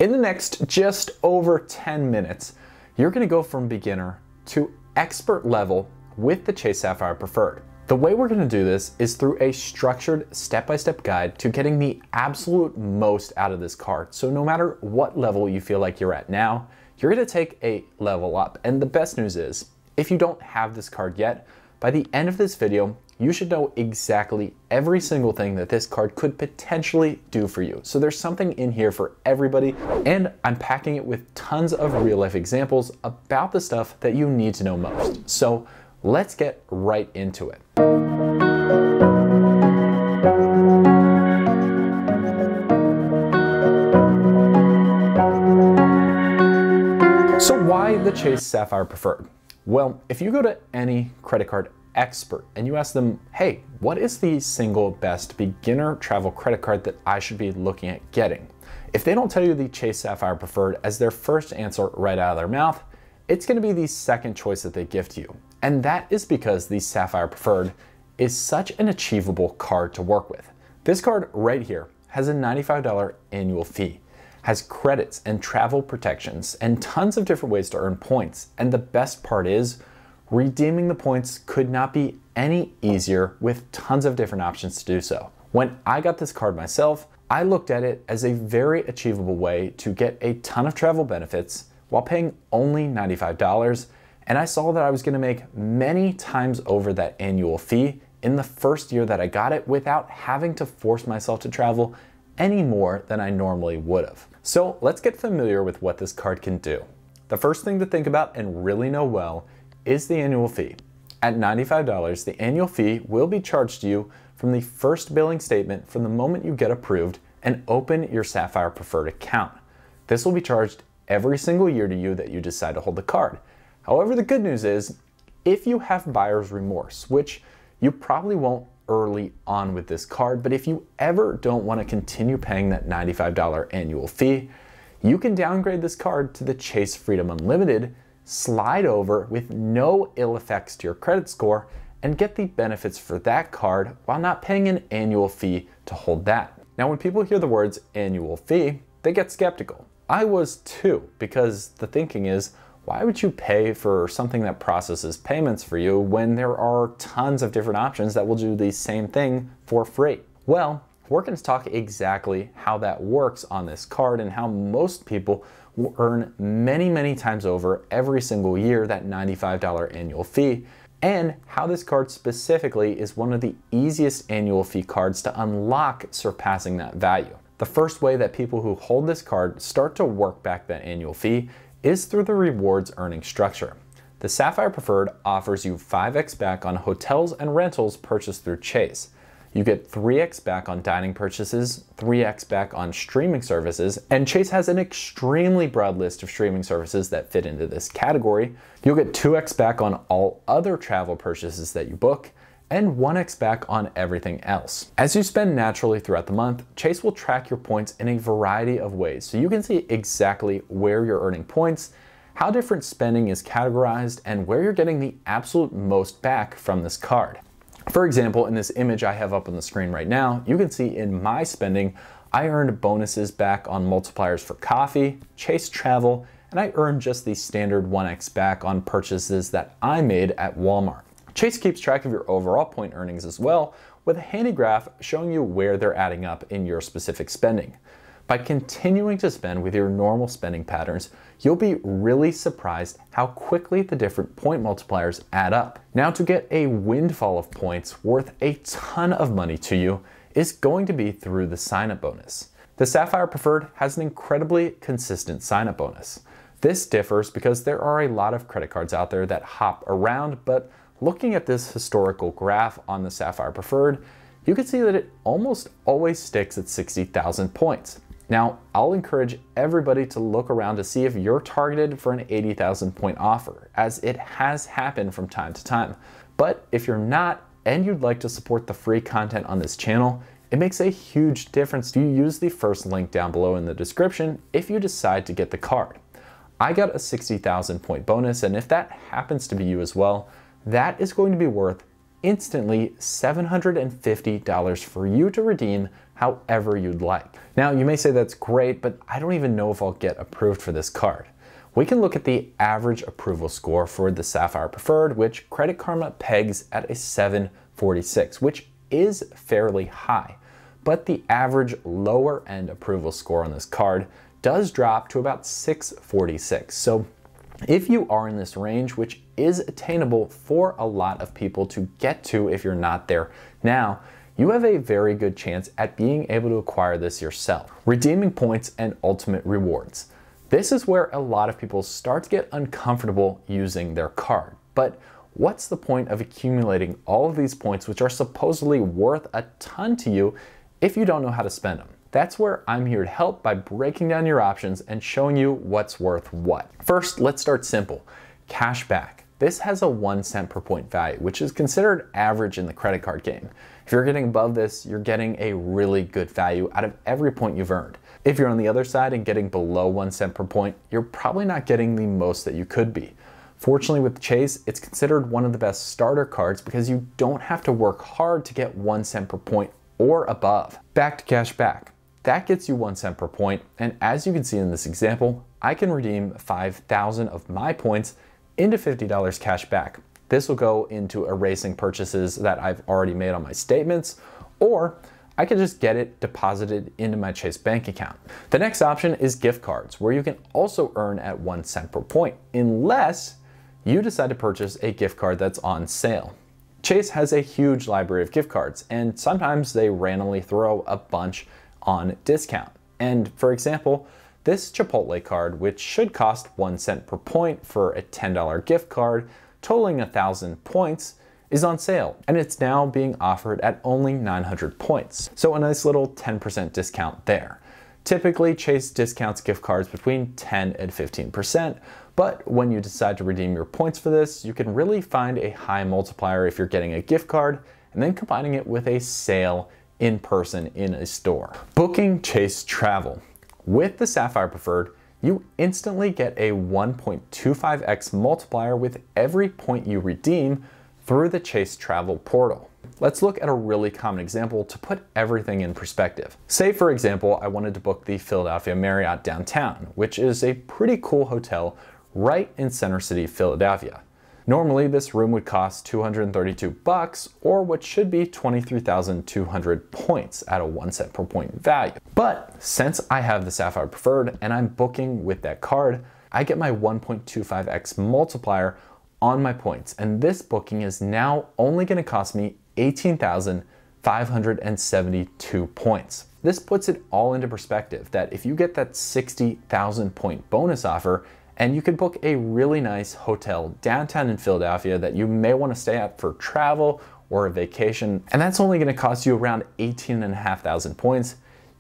In the next just over 10 minutes, you're gonna go from beginner to expert level with the Chase Sapphire Preferred. The way we're gonna do this is through a structured step-by-step guide to getting the absolute most out of this card. So no matter what level you feel like you're at now, you're gonna take a level up. And the best news is, if you don't have this card yet, by the end of this video, you should know exactly every single thing that this card could potentially do for you. So there's something in here for everybody, and I'm packing it with tons of real life examples about the stuff that you need to know most. So let's get right into it. So why the Chase Sapphire Preferred? Well, if you go to any credit card expert and you ask them, hey, what is the single best beginner travel credit card that I should be looking at getting? If they don't tell you the Chase Sapphire Preferred as their first answer right out of their mouth, it's gonna be the second choice that they give to you. And that is because the Sapphire Preferred is such an achievable card to work with. This card right here has a $95 annual fee, has credits and travel protections, and tons of different ways to earn points. And the best part is, redeeming the points could not be any easier with tons of different options to do so. When I got this card myself, I looked at it as a very achievable way to get a ton of travel benefits while paying only $95, and I saw that I was gonna make many times over that annual fee in the first year that I got it without having to force myself to travel any more than I normally would have. So let's get familiar with what this card can do. The first thing to think about and really know well is the annual fee. At $95, the annual fee will be charged to you from the first billing statement from the moment you get approved and open your Sapphire Preferred account. This will be charged every single year to you that you decide to hold the card. However, the good news is, if you have buyer's remorse, which you probably won't early on with this card, but if you ever don't want to continue paying that $95 annual fee, you can downgrade this card to the Chase Freedom Unlimited, slide over with no ill effects to your credit score, and get the benefits for that card while not paying an annual fee to hold that. Now, when people hear the words annual fee, they get skeptical. I was too, because the thinking is, why would you pay for something that processes payments for you when there are tons of different options that will do the same thing for free? Well, we're going to talk exactly how that works on this card and how most people will earn many times over every single year that $95 annual fee, and how this card specifically is one of the easiest annual fee cards to unlock, surpassing that value. The first way that people who hold this card start to work back that annual fee is through the rewards earning structure. The Sapphire Preferred offers you 5x back on hotels and rentals purchased through Chase. You get 3x back on dining purchases, 3x back on streaming services, and Chase has an extremely broad list of streaming services that fit into this category. You'll get 2x back on all other travel purchases that you book, and 1x back on everything else. As you spend naturally throughout the month, Chase will track your points in a variety of ways, so you can see exactly where you're earning points, how different spending is categorized, and where you're getting the absolute most back from this card. For example, in this image I have up on the screen right now, you can see in my spending, I earned bonuses back on multipliers for coffee, Chase Travel, and I earned just the standard 1x back on purchases that I made at Walmart. Chase keeps track of your overall point earnings as well, with a handy graph showing you where they're adding up in your specific spending. By continuing to spend with your normal spending patterns, you'll be really surprised how quickly the different point multipliers add up. Now, to get a windfall of points worth a ton of money to you is going to be through the sign-up bonus. The Sapphire Preferred has an incredibly consistent sign-up bonus. This differs because there are a lot of credit cards out there that hop around, but looking at this historical graph on the Sapphire Preferred, you can see that it almost always sticks at 60,000 points. Now, I'll encourage everybody to look around to see if you're targeted for an 80,000 point offer, as it has happened from time to time. But if you're not, and you'd like to support the free content on this channel, it makes a huge difference to use the first link down below in the description if you decide to get the card. I got a 60,000 point bonus, and if that happens to be you as well, that is going to be worth instantly $750 for you to redeem however you'd like. Now, you may say that's great, but I don't even know if I'll get approved for this card. We can look at the average approval score for the Sapphire Preferred, which Credit Karma pegs at a 746, which is fairly high. But the average lower end approval score on this card does drop to about 646. So if you are in this range, which is attainable for a lot of people to get to if you're not there now, you have a very good chance at being able to acquire this yourself. Redeeming points and ultimate rewards. This is where a lot of people start to get uncomfortable using their card. But what's the point of accumulating all of these points, which are supposedly worth a ton to you, if you don't know how to spend them? That's where I'm here to help by breaking down your options and showing you what's worth what. First, let's start simple. Cash back. This has a 1 cent per point value, which is considered average in the credit card game. If you're getting above this, you're getting a really good value out of every point you've earned. If you're on the other side and getting below 1 cent per point, you're probably not getting the most that you could be. Fortunately with Chase, it's considered one of the best starter cards because you don't have to work hard to get 1 cent per point or above. Back to cash back. That gets you 1 cent per point, and as you can see in this example, I can redeem 5,000 of my points into $50 cash back. This will go into erasing purchases that I've already made on my statements, or I can just get it deposited into my Chase bank account. The next option is gift cards, where you can also earn at 1 cent per point, unless you decide to purchase a gift card that's on sale. Chase has a huge library of gift cards, and sometimes they randomly throw a bunch on discount. And for example, this Chipotle card, which should cost 1 cent per point for a $10 gift card, totaling 1,000 points, is on sale, and it's now being offered at only 900 points. So a nice little 10% discount there. Typically, Chase discounts gift cards between 10 and 15%, but when you decide to redeem your points for this, you can really find a high multiplier if you're getting a gift card and then combining it with a sale in person in a store. Booking Chase travel. With the Sapphire Preferred, you instantly get a 1.25x multiplier with every point you redeem through the Chase travel portal. Let's look at a really common example to put everything in perspective. Say, for example, I wanted to book the Philadelphia Marriott downtown, which is a pretty cool hotel right in Center City, Philadelphia. Normally, this room would cost $232, or what should be 23,200 points at a 1 cent per point value. But since I have the Sapphire Preferred and I'm booking with that card, I get my 1.25x multiplier on my points, and this booking is now only going to cost me 18,572 points. This puts it all into perspective that if you get that 60,000 point bonus offer, and you could book a really nice hotel downtown in Philadelphia that you may want to stay at for travel or a vacation, and that's only going to cost you around 18,500 points,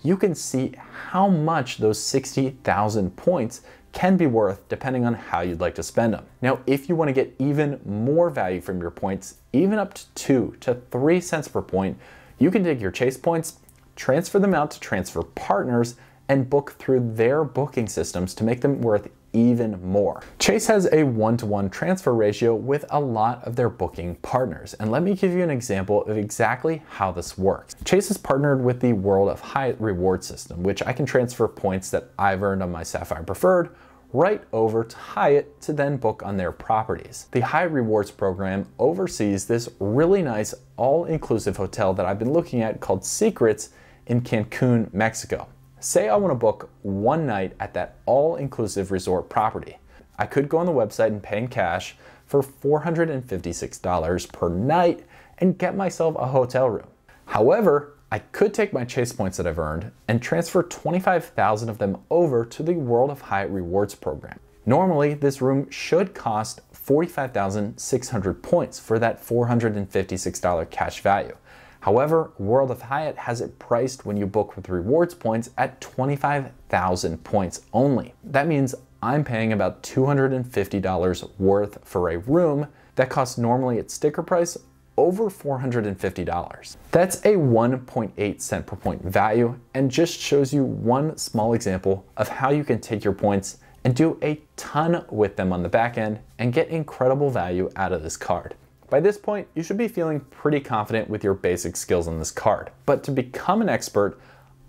you can see how much those 60,000 points can be worth depending on how you'd like to spend them. Now, if you want to get even more value from your points, even up to 2 to 3 cents per point, you can take your Chase points, transfer them out to transfer partners, and book through their booking systems to make them worth even more. Chase has a 1-to-1 transfer ratio with a lot of their booking partners, and let me give you an example of exactly how this works. Chase has partnered with the World of Hyatt reward system, which I can transfer points that I've earned on my Sapphire Preferred right over to Hyatt to then book on their properties. The Hyatt Rewards program oversees this really nice all-inclusive hotel that I've been looking at called Secrets in Cancun, Mexico. Say I want to book one night at that all-inclusive resort property. I could go on the website and pay in cash for $456 per night and get myself a hotel room. However, I could take my Chase points that I've earned and transfer 25,000 of them over to the World of Hyatt Rewards program. Normally, this room should cost 45,600 points for that $456 cash value. However, World of Hyatt has it priced when you book with rewards points at 25,000 points only. That means I'm paying about $250 worth for a room that costs normally at sticker price over $450. That's a 1.8 cent per point value and just shows you one small example of how you can take your points and do a ton with them on the back end and get incredible value out of this card. By this point, you should be feeling pretty confident with your basic skills on this card. But to become an expert,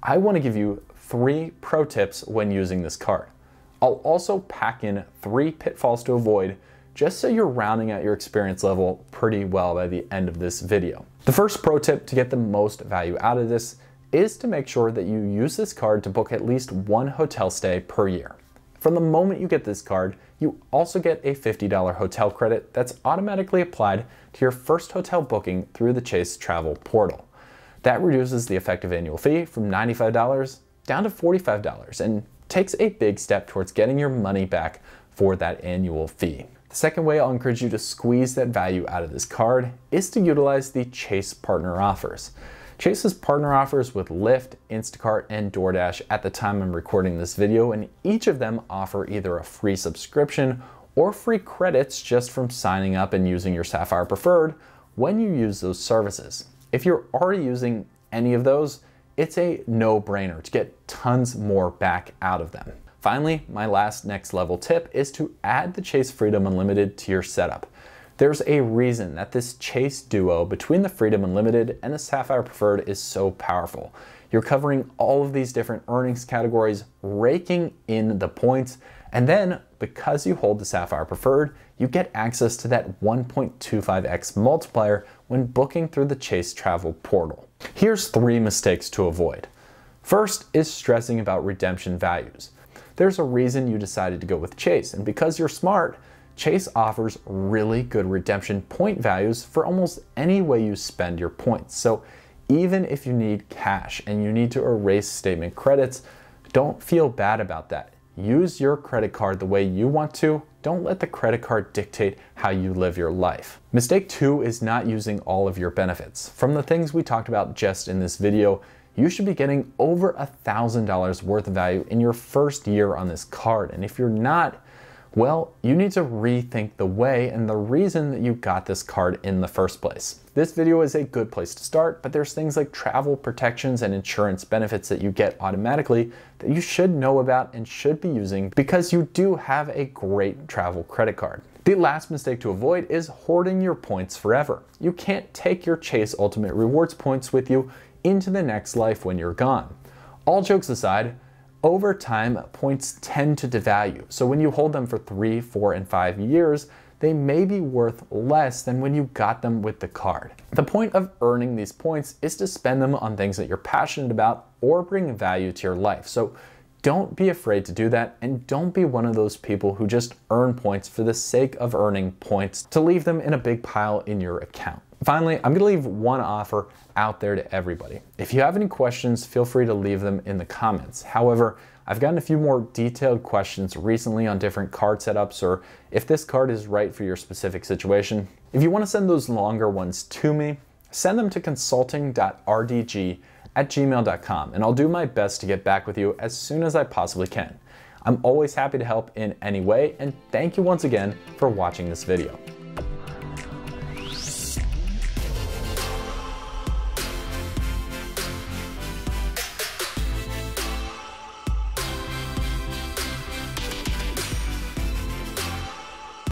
I want to give you 3 pro tips when using this card. I'll also pack in 3 pitfalls to avoid, just so you're rounding out your experience level pretty well by the end of this video. The first pro tip to get the most value out of this is to make sure that you use this card to book at least 1 hotel stay per year. From the moment you get this card, you also get a $50 hotel credit that's automatically applied to your first hotel booking through the Chase Travel portal. That reduces the effective annual fee from $95 down to $45 and takes a big step towards getting your money back for that annual fee. The second way I'll encourage you to squeeze that value out of this card is to utilize the Chase partner offers. Chase has partner offers with Lyft, Instacart, and DoorDash at the time I'm recording this video, and each of them offer either a free subscription or free credits just from signing up and using your Sapphire Preferred when you use those services. If you're already using any of those, it's a no-brainer to get tons more back out of them. Finally, my last next level tip is to add the Chase Freedom Unlimited to your setup. There's a reason that this Chase duo between the Freedom Unlimited and the Sapphire Preferred is so powerful. You're covering all of these different earnings categories, raking in the points, and then because you hold the Sapphire Preferred, you get access to that 1.25x multiplier when booking through the Chase Travel portal. Here's 3 mistakes to avoid. First is stressing about redemption values. There's a reason you decided to go with Chase, and because you're smart, Chase offers really good redemption point values for almost any way you spend your points. So even if you need cash and you need to erase statement credits, don't feel bad about that. Use your credit card the way you want to. Don't let the credit card dictate how you live your life. Mistake 2 is not using all of your benefits. From the things we talked about just in this video, you should be getting over $1,000 worth of value in your first year on this card. And if you're not, well, you need to rethink the way and the reason that you got this card in the first place. This video is a good place to start, but there's things like travel protections and insurance benefits that you get automatically that you should know about and should be using because you do have a great travel credit card. The last mistake to avoid is hoarding your points forever. You can't take your Chase Ultimate Rewards points with you into the next life when you're gone. All jokes aside, over time, points tend to devalue. So when you hold them for 3, 4, and 5 years, they may be worth less than when you got them with the card. The point of earning these points is to spend them on things that you're passionate about or bring value to your life. So don't be afraid to do that, and don't be one of those people who just earn points for the sake of earning points to leave them in a big pile in your account. Finally, I'm going to leave one offer out there to everybody. If you have any questions, feel free to leave them in the comments. However, I've gotten a few more detailed questions recently on different card setups or if this card is right for your specific situation. If you want to send those longer ones to me, send them to consulting.rdg@gmail.com and I'll do my best to get back with you as soon as I possibly can. I'm always happy to help in any way, and thank you once again for watching this video.